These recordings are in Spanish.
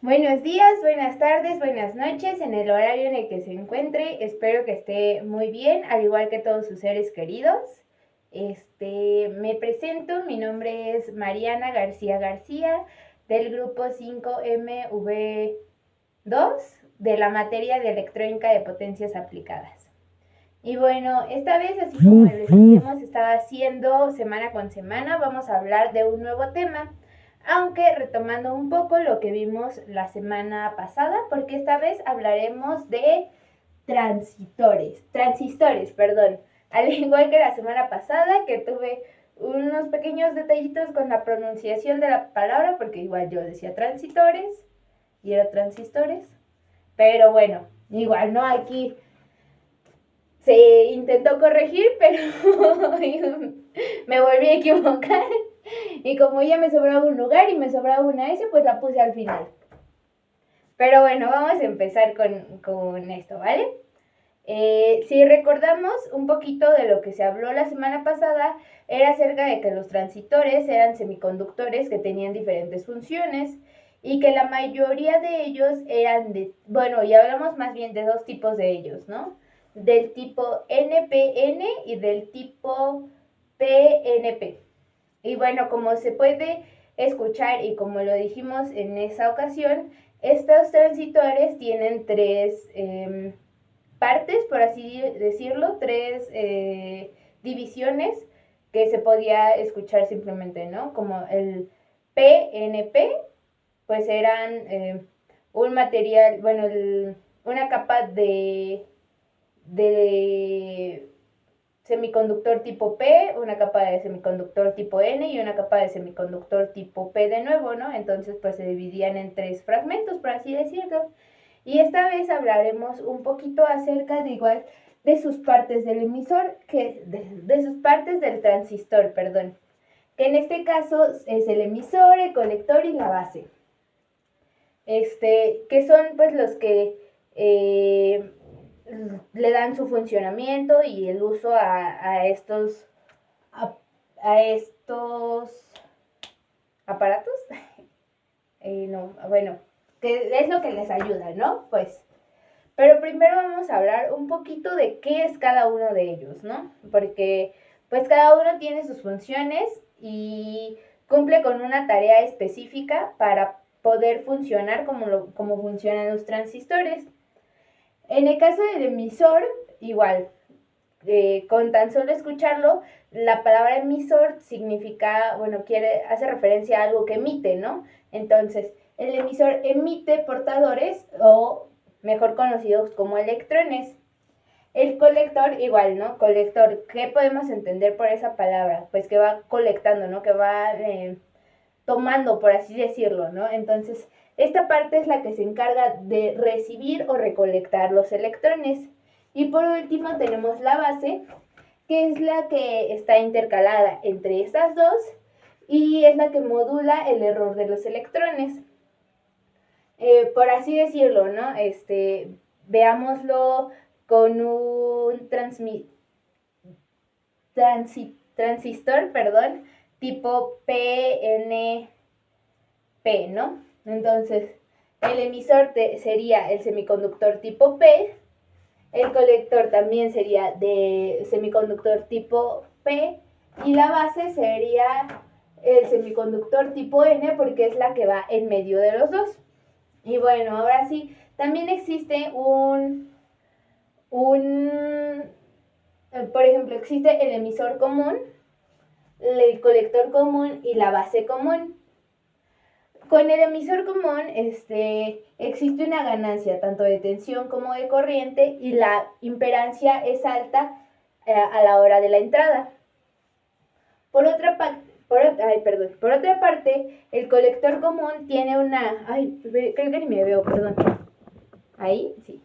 Buenos días, buenas tardes, buenas noches, en el horario en el que se encuentre. Espero que esté muy bien, al igual que todos sus seres queridos. Me presento, mi nombre es Mariana García García, del grupo 5MV2 de la materia de electrónica de potencias aplicadas. Y bueno, esta vez, así como les hemos estado haciendo semana con semana, vamos a hablar de un nuevo tema, aunque retomando un poco lo que vimos la semana pasada, porque esta vez hablaremos de transistores, perdón. Al igual que la semana pasada, que tuve unos pequeños detallitos con la pronunciación de la palabra, porque igual yo decía transitores y era transistores. Pero bueno, igual, ¿no? Aquí se intentó corregir, pero me volví a equivocar. Y como ya me sobraba un lugar y me sobraba una S, pues la puse al final. Pero bueno, vamos a empezar con esto, ¿vale? Si recordamos un poquito de lo que se habló la semana pasada, era acerca de que los transistores eran semiconductores que tenían diferentes funciones y que la mayoría de ellos eran bueno, y hablamos más bien de dos tipos de ellos, ¿no? Del tipo NPN y del tipo PNP. Y bueno, como se puede escuchar y como lo dijimos en esa ocasión, estos transistores tienen tres partes, por así decirlo, tres divisiones que se podía escuchar simplemente, ¿no? Como el PNP, pues eran un material, bueno, una capa de semiconductor tipo P, una capa de semiconductor tipo N y una capa de semiconductor tipo P de nuevo, ¿no? Entonces pues se dividían en tres fragmentos, por así decirlo. Y esta vez hablaremos un poquito acerca de igual de sus partes del emisor, de sus partes del transistor, perdón, que en este caso es el emisor, el colector y la base. Que son pues los que le dan su funcionamiento y el uso a estos a estos aparatos. No, bueno, que es lo que les ayuda, ¿no? Pues, pero primero vamos a hablar un poquito de qué es cada uno de ellos, ¿no? Porque pues cada uno tiene sus funciones y cumple con una tarea específica para poder funcionar como funcionan los transistores. En el caso del emisor, igual, con tan solo escucharlo, la palabra emisor significa, bueno, hace referencia a algo que emite, ¿no? Entonces, el emisor emite portadores o mejor conocidos como electrones. El colector igual, ¿no? Colector, ¿qué podemos entender por esa palabra? Pues que va colectando, ¿no? Que va tomando, por así decirlo, ¿no? Entonces, esta parte es la que se encarga de recibir o recolectar los electrones. Y por último tenemos la base, que es la que está intercalada entre estas dos y es la que modula el error de los electrones. Por así decirlo, ¿no? Veámoslo con un transistor, perdón, tipo PNP, ¿no? Entonces, el emisor sería el semiconductor tipo P, el colector también sería de semiconductor tipo P y la base sería el semiconductor tipo N porque es la que va en medio de los dos. Y bueno, ahora sí, también existe por ejemplo, existe el emisor común, el colector común y la base común. Con el emisor común existe una ganancia tanto de tensión como de corriente y la impedancia es alta a la hora de la entrada. Por otra parte, el colector común tiene una... Ay, creo que ni me veo, perdón. Ahí, sí.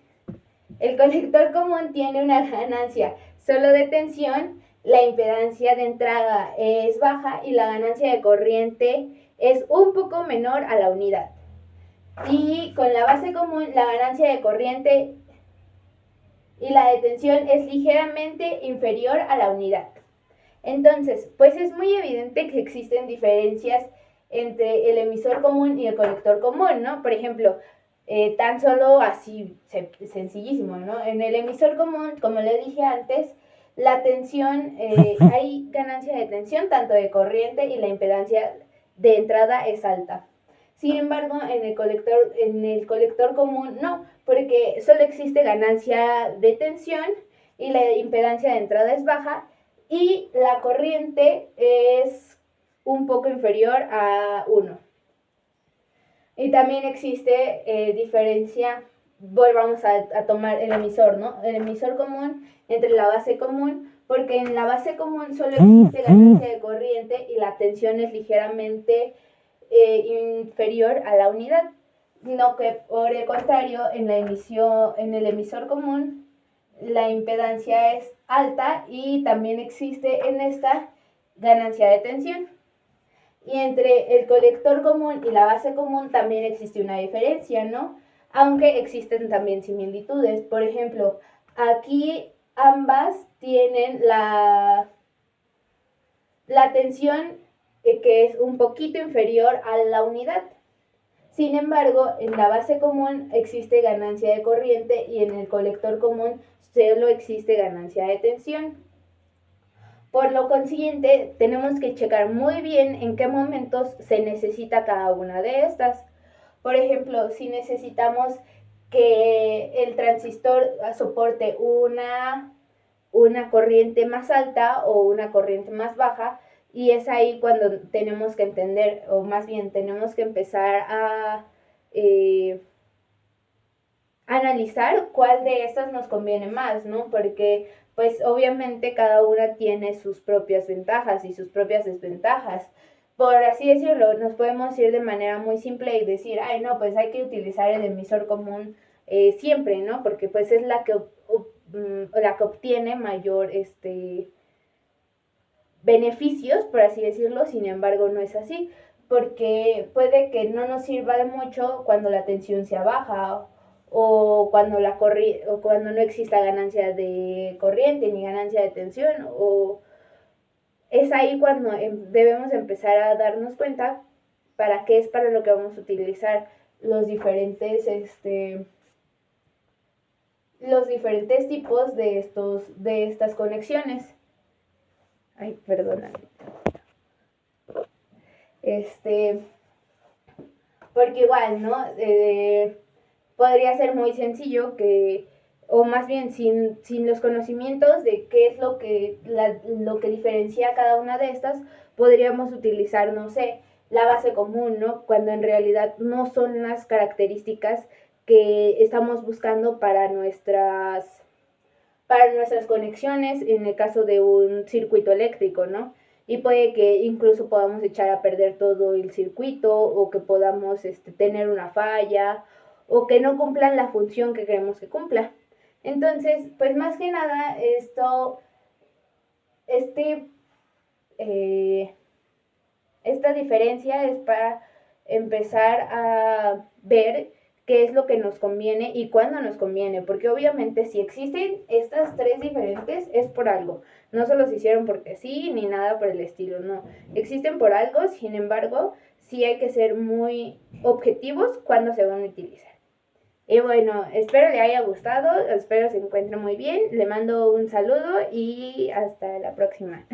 El colector común tiene una ganancia solo de tensión, la impedancia de entrada es baja y la ganancia de corriente es un poco menor a la unidad. Y con la base común, la ganancia de corriente y la de tensión es ligeramente inferior a la unidad. Entonces, pues es muy evidente que existen diferencias entre el emisor común y el colector común, ¿no? Por ejemplo, tan solo así, sencillísimo, ¿no? En el emisor común, como le dije antes, la tensión, hay ganancia de tensión tanto de corriente y la impedancia de entrada es alta. Sin embargo, en el colector común no, porque solo existe ganancia de tensión y la impedancia de entrada es baja y la corriente es un poco inferior a 1. Y también existe diferencia, volvamos a tomar el emisor, ¿no? El emisor común entre la base común, porque en la base común solo existe ganancia de corriente y la tensión es ligeramente inferior a la unidad. No que por el contrario, en el emisor común, la impedancia es alta y también existe en esta ganancia de tensión. Y entre el colector común y la base común también existe una diferencia, ¿no? Aunque existen también similitudes. Por ejemplo, aquí ambas tienen la tensión que es un poquito inferior a la unidad. Sin embargo, en la base común existe ganancia de corriente y en el colector común solo existe ganancia de tensión. Por lo consiguiente, tenemos que checar muy bien en qué momentos se necesita cada una de estas. Por ejemplo, si necesitamos que el transistor soporte una corriente más alta o una corriente más baja, y es ahí cuando tenemos que entender, o más bien tenemos que empezar a analizar cuál de estas nos conviene más, ¿no? Porque pues obviamente cada una tiene sus propias ventajas y sus propias desventajas. Por así decirlo, nos podemos ir de manera muy simple y decir, ay, no, pues hay que utilizar el emisor común siempre, ¿no? Porque pues es la que obtiene mayor beneficios, por así decirlo. Sin embargo, no es así, porque puede que no nos sirva de mucho cuando la tensión sea baja o cuando no exista ganancia de corriente ni ganancia de tensión, o es ahí cuando debemos empezar a darnos cuenta para qué es para lo que vamos a utilizar los diferentes tipos de estas conexiones. Ay, perdona. Porque igual, ¿no? Podría ser muy sencillo que, o más bien sin los conocimientos de qué es lo que diferencia cada una de estas, podríamos utilizar, no sé, la base común, ¿no? Cuando en realidad no son las características que estamos buscando para nuestras conexiones en el caso de un circuito eléctrico, ¿no? Y puede que incluso podamos echar a perder todo el circuito o que podamos tener una falla o que no cumplan la función que queremos que cumpla. Entonces, pues más que nada esta diferencia es para empezar a ver qué es lo que nos conviene y cuándo nos conviene, porque obviamente si existen estas tres diferentes es por algo, no se los hicieron porque sí, ni nada por el estilo, no, existen por algo. Sin embargo, sí hay que ser muy objetivos cuando se van a utilizar. Y bueno, espero le haya gustado, espero se encuentre muy bien, le mando un saludo y hasta la próxima.